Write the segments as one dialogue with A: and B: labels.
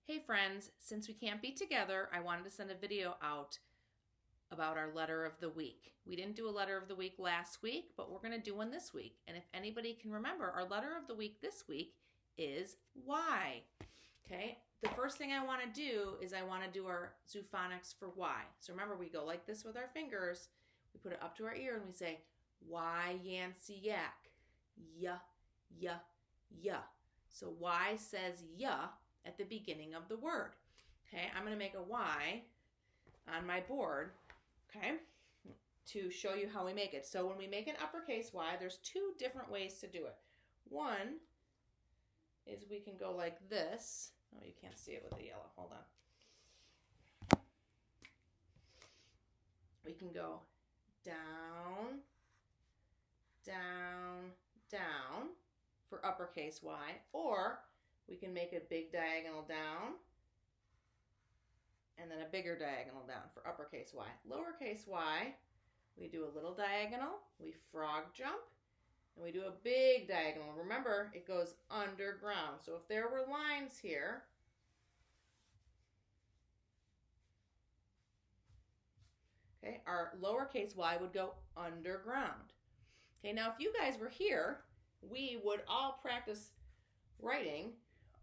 A: Hey friends, since we can't be together, I wanted to send a video out about our letter of the week. We didn't do a letter of the week last week, but we're going to do one this week. And if anybody can remember, our letter of the week this week is Y. Okay, the first thing I want to do is I want to do our zoophonics for Y. So remember, we go like this with our fingers. We put it up to our ear and we say Y, Yancey, yak. Ya, ya, ya. So Y says ya at the beginning of the word. Okay, I'm going to make a Y on my board, okay, to show you how we make it. So when we make an uppercase Y, there's two different ways to do it. One is we can go like this. Oh, you can't see it with the yellow. Hold on. We can go down, down, down for uppercase Y, or we can make a big diagonal down and then a bigger diagonal down for uppercase Y. Lowercase y, we do a little diagonal, we frog jump, and we do a big diagonal. Remember, it goes underground. So if there were lines here, okay, our lowercase y would go underground. Okay, now if you guys were here, we would all practice writing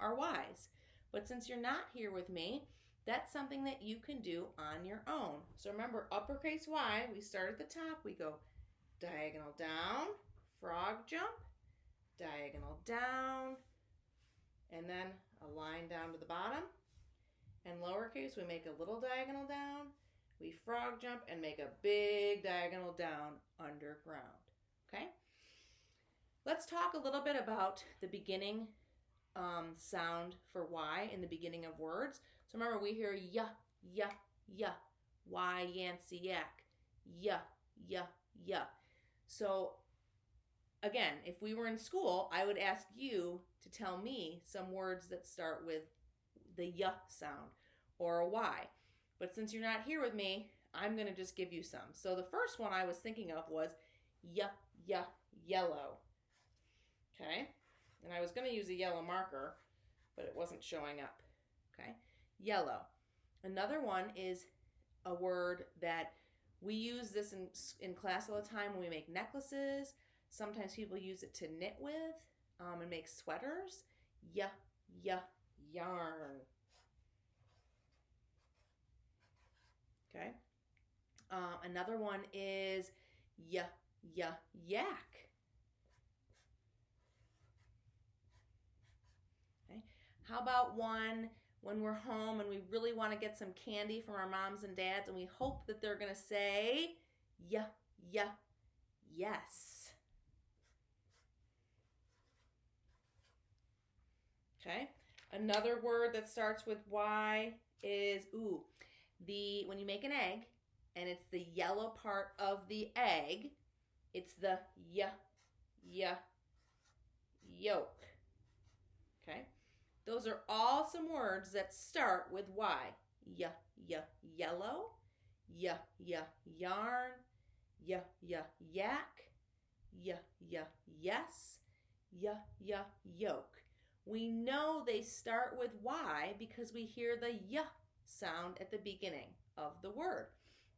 A: our Y's. But since you're not here with me, that's something that you can do on your own. So remember, uppercase Y, we start at the top, we go diagonal down, frog jump, diagonal down, and then a line down to the bottom. And lowercase, we make a little diagonal down, we frog jump, and make a big diagonal down underground. Okay? Let's talk a little bit about the beginning sound for Y in the beginning of words. So remember, we hear ya, ya, ya, Y, Yancey, yak, ya, ya, ya. So again, if we were in school, I would ask you to tell me some words that start with the ya sound or a Y. But since you're not here with me, I'm going to just give you some. So the first one I was thinking of was ya, ya, yellow. Okay? And I was going to use a yellow marker, but it wasn't showing up. Okay? Yellow. Another one is a word that we use this in class all the time when we make necklaces. Sometimes people use it to knit with and make sweaters. Ya, ya, yarn. Okay? Another one is ya, ya, yak. Okay? How about one when we're home and we really want to get some candy from our moms and dads and we hope that they're going to say, yeah, yeah, yes. Okay. Another word that starts with Y is, when you make an egg and it's the yellow part of the egg, it's the yolk. Okay. Those are all some words that start with Y. Yellow, yarn, yak, yes, yolk. We know they start with Y because we hear the y sound at the beginning of the word.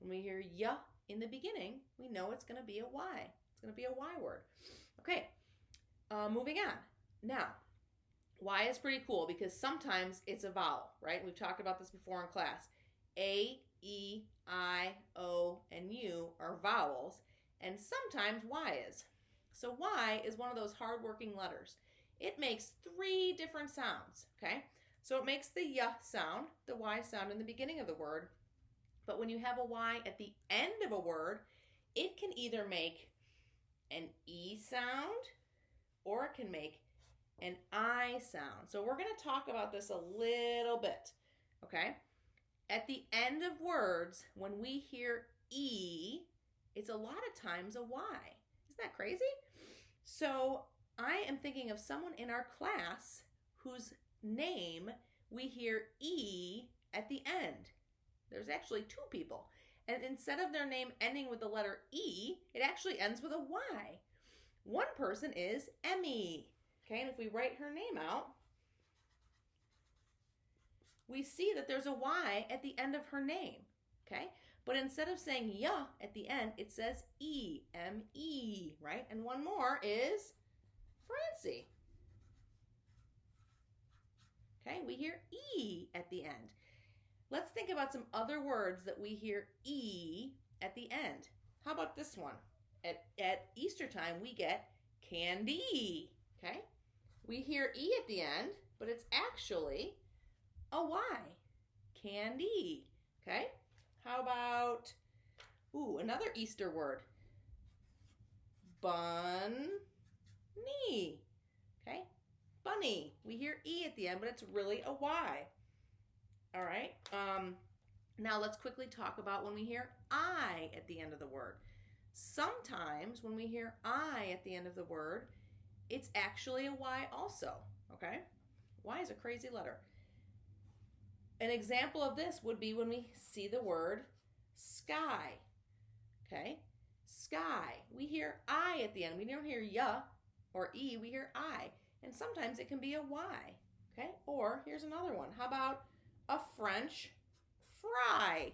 A: When we hear y in the beginning, we know it's going to be a Y. It's going to be a Y word. Okay, moving on. Now, Y is pretty cool because sometimes it's a vowel, right? We've talked about this before in class. A, E, I, O, and U are vowels, and sometimes Y is. So Y is one of those hard-working letters. It makes 3 different sounds, okay? So it makes the Y sound, the Y sound in the beginning of the word, but when you have a Y at the end of a word, it can either make an E sound or it can make an I sound. So we're going to talk about this a little bit, okay? At the end of words, when we hear E, it's a lot of times a Y. Isn't that crazy? So I am thinking of someone in our class whose name we hear E at the end. There's actually 2 people. And instead of their name ending with the letter E, it actually ends with a Y. One person is Emmy. Okay, and if we write her name out, we see that there's a Y at the end of her name, okay? But instead of saying ya at the end, it says E, M-E, right? And one more is Francie. Okay, we hear E at the end. Let's think about some other words that we hear E at the end. How about this one? At Easter time, we get candy, okay? We hear E at the end, but it's actually a Y, candy, okay? How about, another Easter word, bunny, okay? Bunny, we hear E at the end, but it's really a Y. All right, now let's quickly talk about when we hear I at the end of the word. Sometimes when we hear I at the end of the word, it's actually a Y also, okay? Y is a crazy letter. An example of this would be when we see the word sky, okay? Sky, we hear I at the end. We don't hear ya or E, we hear I. And sometimes it can be a Y, okay? Or here's another one. How about a French fry,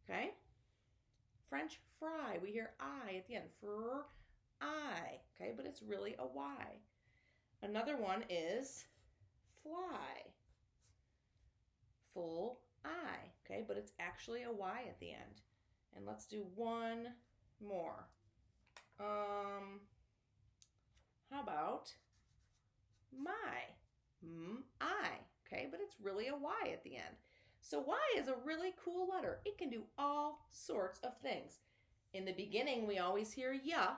A: okay? French fry, we hear I at the end, I, okay? But it's really a Y. Another one is fly, full I, okay? But it's actually a Y at the end. And let's do one more. How about my, I, okay? But it's really a Y at the end. So Y is a really cool letter. It can do all sorts of things. In the beginning, we always hear ya,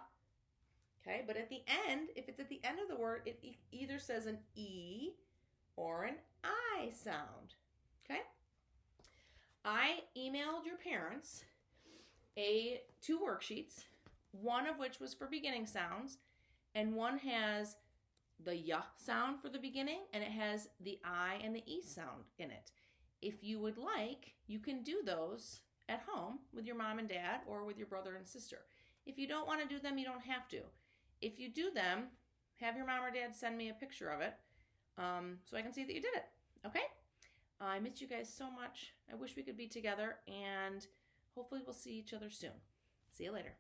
A: okay? But at the end, if it's at the end of the word, it either says an E or an I sound, okay? I emailed your parents two worksheets, one of which was for beginning sounds, and one has the ya sound for the beginning, and it has the I and the E sound in it. If you would like, you can do those at home with your mom and dad or with your brother and sister. If you don't want to do them, you don't have to. If you do them, have your mom or dad send me a picture of it so I can see that you did it, okay? I miss you guys so much. I wish we could be together, and hopefully we'll see each other soon. See you later.